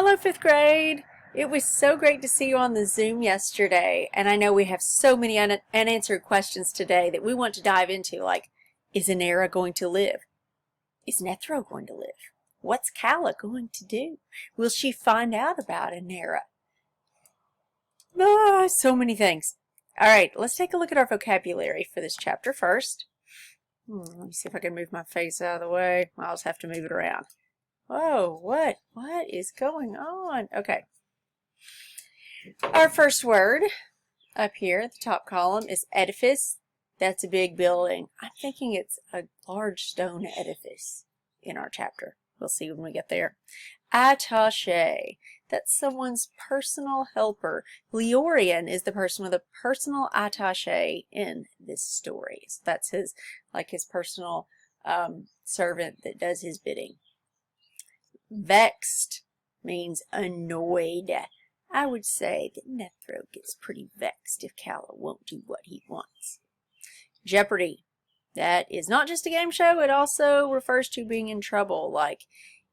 Hello, fifth grade. It was so great to see you on the Zoom yesterday, and I know we have so many unanswered questions today that we want to dive into, like, is Inera going to live? Is Nethro going to live? What's Kala going to do? Will she find out about Inera? So many things. All right, let's take a look at our vocabulary for this chapter first. Let me see if I can move my face out of the way. I'll just have to move it around. Whoa, what is going on? Okay. Our first word up here at the top column is edifice. That's a big building. I'm thinking it's a large stone edifice in our chapter. We'll see when we get there. Attaché. That's someone's personal helper. Leorian is the person with a personal attaché in this story. So that's his personal servant that does his bidding. Vexed means annoyed. I would say that Nethro gets pretty vexed if Kala won't do what he wants. Jeopardy. That is not just a game show, it also refers to being in trouble. Like,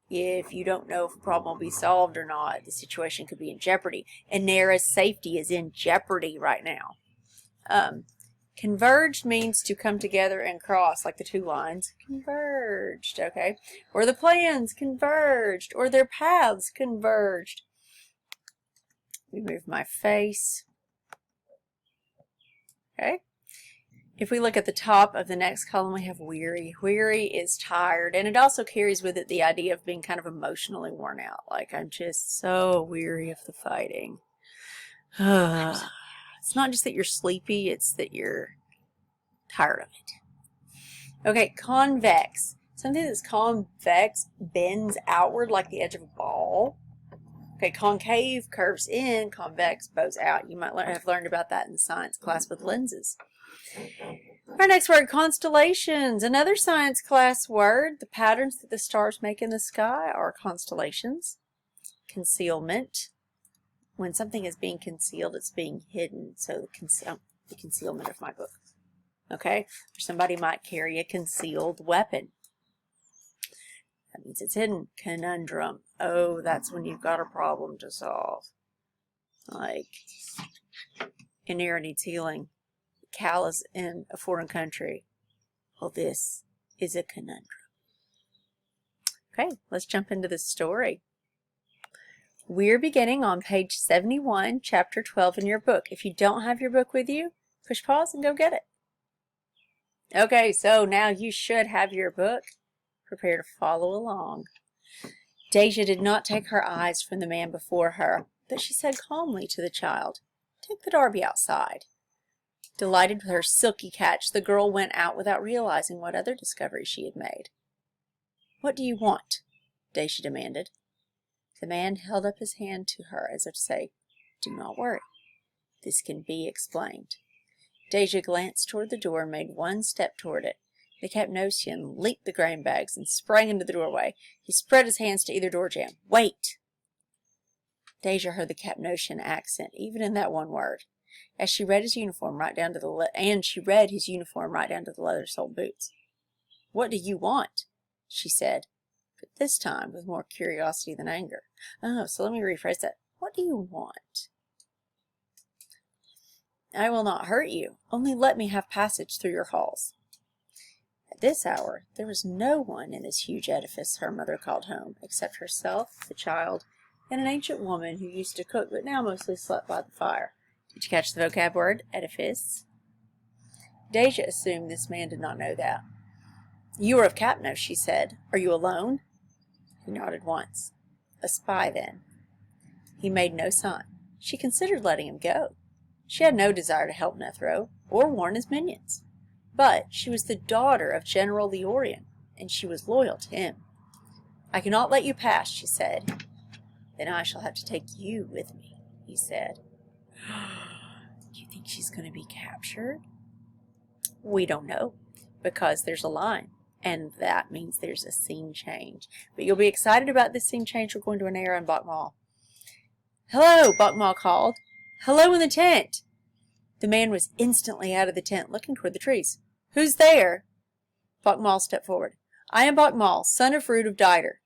if you don't know if a problem will be solved or not, the situation could be in jeopardy. Inera's safety is in jeopardy right now. Converged means to come together and cross, like the two lines. Converged, okay? Or the plans converged, or their paths converged. Let me move my face. Okay? If we look at the top of the next column, we have weary. Weary is tired, and it also carries with it the idea of being kind of emotionally worn out. Like, I'm just so weary of the fighting. It's not just that you're sleepy, it's that you're tired of it. Okay, convex. Something that's convex bends outward like the edge of a ball. Okay, concave curves in, convex bows out. You might have learned about that in science class with lenses. Our next word, constellations. Another science class word. The patterns that the stars make in the sky are constellations. Concealment. When something is being concealed, it's being hidden. So the concealment of my book. Okay? Or somebody might carry a concealed weapon. That means it's hidden. Conundrum. Oh, that's when you've got a problem to solve. Like, Inera needs healing. Kala's in a foreign country. Well, this is a conundrum. Okay, let's jump into the story. We're beginning on page 71, chapter 12 in your book. If you don't have your book with you, push pause and go get it. Okay, so now you should have your book. Prepare to follow along. Deja did not take her eyes from the man before her, but she said calmly to the child, "Take the Darby outside." Delighted with her silky catch, the girl went out without realizing what other discovery she had made. "What do you want?" Deja demanded. The man held up his hand to her as if to say, "Do not worry. This can be explained." Deja glanced toward the door and made one step toward it. The Capnosian leaped the grain bags and sprang into the doorway. He spread his hands to either door jamb. "Wait!" Deja heard the Capnosian accent, even in that one word, as she read his uniform right down to the leather-soled boots. "What do you want?" she said, but this time with more curiosity than anger. So let me rephrase that. What do you want? "I will not hurt you. Only let me have passage through your halls." At this hour, there was no one in this huge edifice her mother called home, except herself, the child, and an ancient woman who used to cook but now mostly slept by the fire. Did you catch the vocab word, edifice? Deja assumed this man did not know that. "You are of Capnos," she said. "Are you alone?" He nodded once. "A spy, then." He made no sign. She considered letting him go. She had no desire to help Nethro or warn his minions. But she was the daughter of General Leorian, and she was loyal to him. "I cannot let you pass," she said. "Then I shall have to take you with me," he said. You think she's going to be captured? We don't know, because there's a line, and that means there's a scene change. But you'll be excited about this scene change. We're going to Inera and Bakmal. "Hello," Bakmal called. "Hello in the tent." The man was instantly out of the tent, looking toward the trees. "Who's there?" Bakmal stepped forward. "I am Bakmal, son of Root of Diter."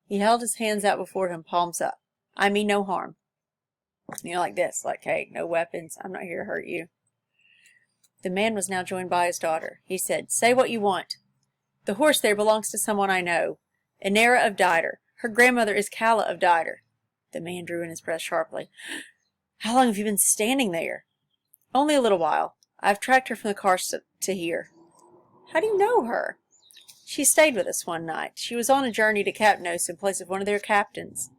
He held his hands out before him, palms up. I mean no harm. Like this, like, hey, no weapons. I'm not here to hurt you. The man was now joined by his daughter. He said, say what you want. The horse there belongs to someone I know. Inera of Dider. Her grandmother is Calla of Dider. The man drew in his breath sharply. How long have you been standing there? Only a little while. I've tracked her from the car to here. How do you know her? She stayed with us one night. She was on a journey to Capnos in place of one of their captains.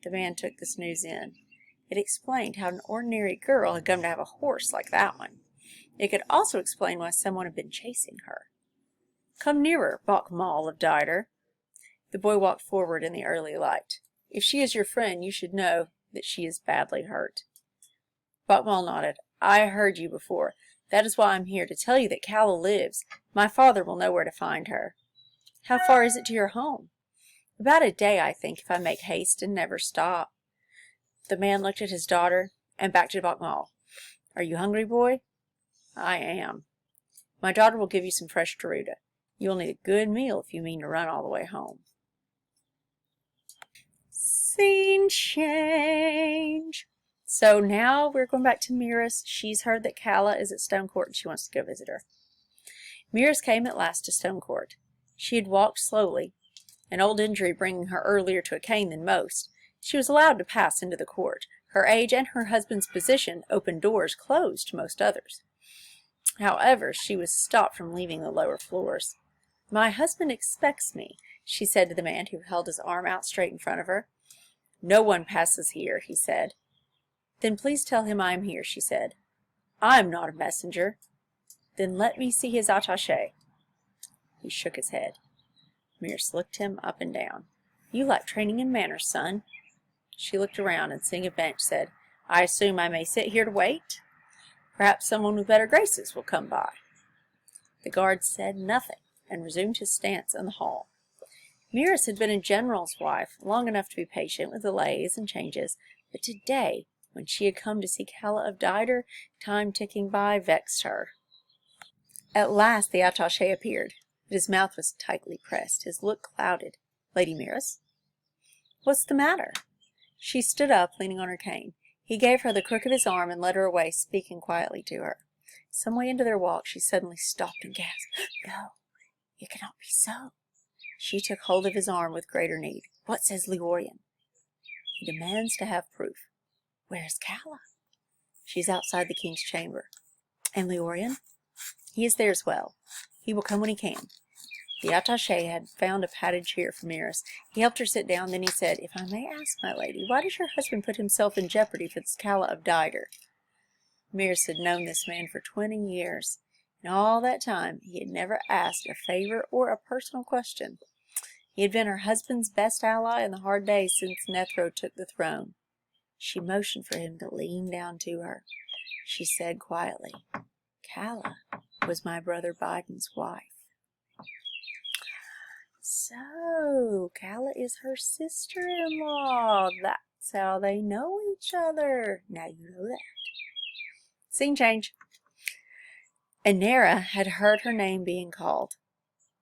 The man took this news in. It explained how an ordinary girl had come to have a horse like that one. It could also explain why someone had been chasing her. Come nearer, Bachmal of Dider. The boy walked forward in the early light. If she is your friend, you should know that she is badly hurt. Bachmal nodded. I heard you before. That is why I'm here, to tell you that Calla lives. My father will know where to find her. How far is it to your home? About a day, I think, if I make haste and never stop. The man looked at his daughter and back to Bachmal. Are you hungry, boy? I am. My daughter will give you some fresh Garuda. You will need a good meal if you mean to run all the way home. Scene change. So now we're going back to Miras. She's heard that Calla is at Stone Court and she wants to go visit her. Miras came at last to Stone Court. She had walked slowly, an old injury bringing her earlier to a cane than most. She was allowed to pass into the court. Her age and her husband's position opened doors closed to most others. However, she was stopped from leaving the lower floors. My husband expects me, she said to the man who held his arm out straight in front of her. No one passes here, he said. Then please tell him I am here, she said. I am not a messenger. Then let me see his attaché. He shook his head. Miras looked him up and down. You lack training in manners, son. She looked around and seeing a bench said, I assume I may sit here to wait? Perhaps someone with better graces will come by. The guard said nothing and resumed his stance in the hall. Miras had been a general's wife long enough to be patient with delays and changes, but today, when she had come to see Calla of Dider, time ticking by vexed her. At last the attaché appeared, but his mouth was tightly pressed, his look clouded. Lady Miras? What's the matter? She stood up, leaning on her cane. He gave her the crook of his arm and led her away, speaking quietly to her. Some way into their walk, she suddenly stopped and gasped. No, it cannot be so. She took hold of his arm with greater need. What says Leorian? He demands to have proof. Where is Calla? She's outside the king's chamber. And Leorian? He is there as well. He will come when he can. The attaché had found a padded chair for Miras. He helped her sit down, then he said, If I may ask, my lady, why does your husband put himself in jeopardy for this Calla of Dider? Miras had known this man for 20 years. In all that time, he had never asked a favor or a personal question. He had been her husband's best ally in the hard days since Nethro took the throne. She motioned for him to lean down to her. She said quietly, Calla was my brother Biden's wife. So, Calla is her sister-in-law. That's how they know each other. Now you know that. Scene change. Inera had heard her name being called,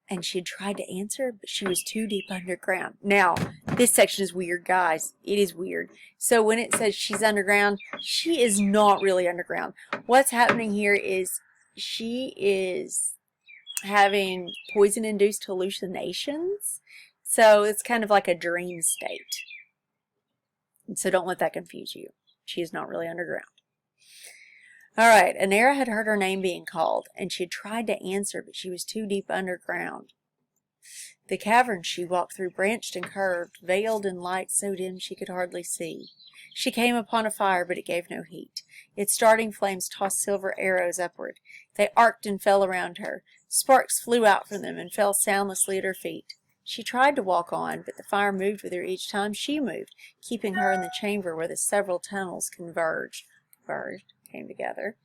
and she had tried to answer, but she was too deep underground. Now, this section is weird, guys. It is weird. So when it says she's underground, she is not really underground. What's happening here is she is having poison-induced hallucinations. So it's kind of like a dream state. And so don't let that confuse you. She is not really underground. All right, Inera had heard her name being called, and she had tried to answer, but she was too deep underground. The cavern she walked through branched and curved, veiled in light so dim she could hardly see. She came upon a fire, but it gave no heat. Its starting flames tossed silver arrows upward. They arced and fell around her. Sparks flew out from them and fell soundlessly at her feet. She tried to walk on, but the fire moved with her each time she moved, keeping her in the chamber where the several tunnels came together.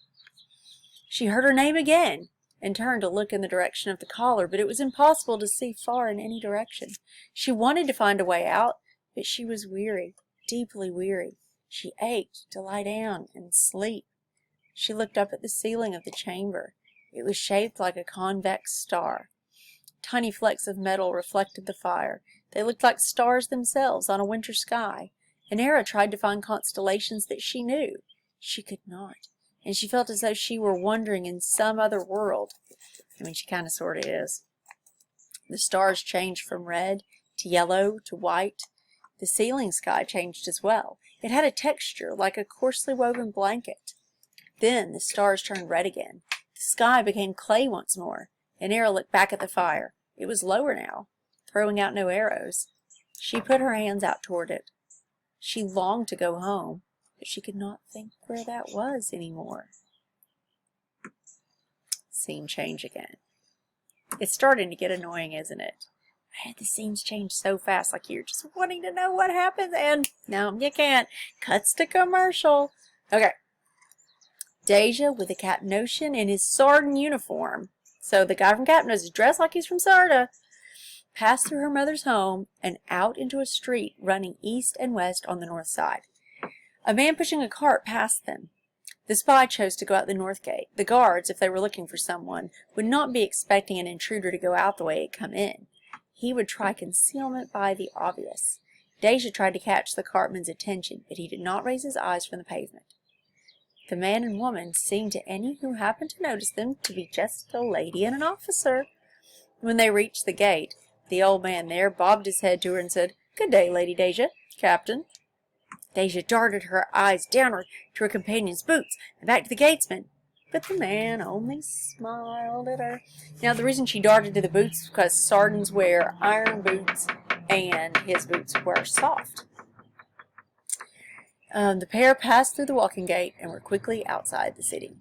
She heard her name again and turned to look in the direction of the caller, but it was impossible to see far in any direction. She wanted to find a way out, but she was weary, deeply weary. She ached to lie down and sleep. She looked up at the ceiling of the chamber. It was shaped like a convex star. Tiny flecks of metal reflected the fire. They looked like stars themselves on a winter sky. Inara tried to find constellations that she knew. She could not, and she felt as though she were wandering in some other world. I mean, she kind of sort of is. The stars changed from red to yellow to white. The ceiling sky changed as well. It had a texture like a coarsely woven blanket. Then the stars turned red again. The sky became clay once more. Inara looked back at the fire. It was lower now, throwing out no arrows. She put her hands out toward it. She longed to go home, but she could not think where that was anymore. Scene change again. It's starting to get annoying, isn't it? The scenes change so fast, like you're just wanting to know what happens, and no, you can't. Cuts to commercial. Okay. Deja with the Captain Ocean in his Sarden uniform. So the guy from Captain is dressed like he's from Sarda. Passed through her mother's home and out into a street running east and west on the north side. A man pushing a cart passed them. The spy chose to go out the north gate. The guards, if they were looking for someone, would not be expecting an intruder to go out the way he'd come in. He would try concealment by the obvious. Deja tried to catch the cartman's attention, but he did not raise his eyes from the pavement. The man and woman seemed to any who happened to notice them to be just a lady and an officer. When they reached the gate, the old man there bobbed his head to her and said, "Good day, Lady Deja, Captain." Deja darted her eyes downward to her companion's boots and back to the gatesman, but the man only smiled at her. Now, the reason she darted to the boots is because Sardins wear iron boots and his boots were soft. The pair passed through the walking gate and were quickly outside the city.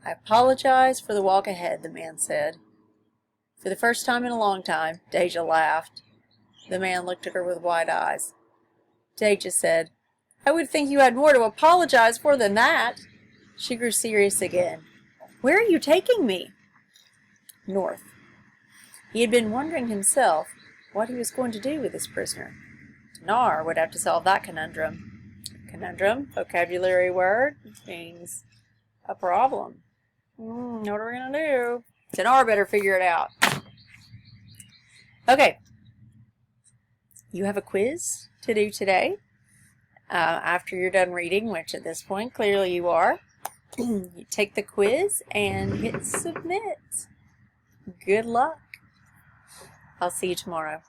"I apologize for the walk ahead," the man said. For the first time in a long time, Deja laughed. The man looked at her with wide eyes. Deja said, "I would think you had more to apologize for than that." She grew serious again. "Where are you taking me?" North. He had been wondering himself what he was going to do with this prisoner. Dinar would have to solve that conundrum. Conundrum, vocabulary word, means a problem. What are we going to do? Dinar better figure it out. Okay. You have a quiz to do today. After you're done reading, which at this point clearly you are, you take the quiz and hit submit. Good luck. I'll see you tomorrow.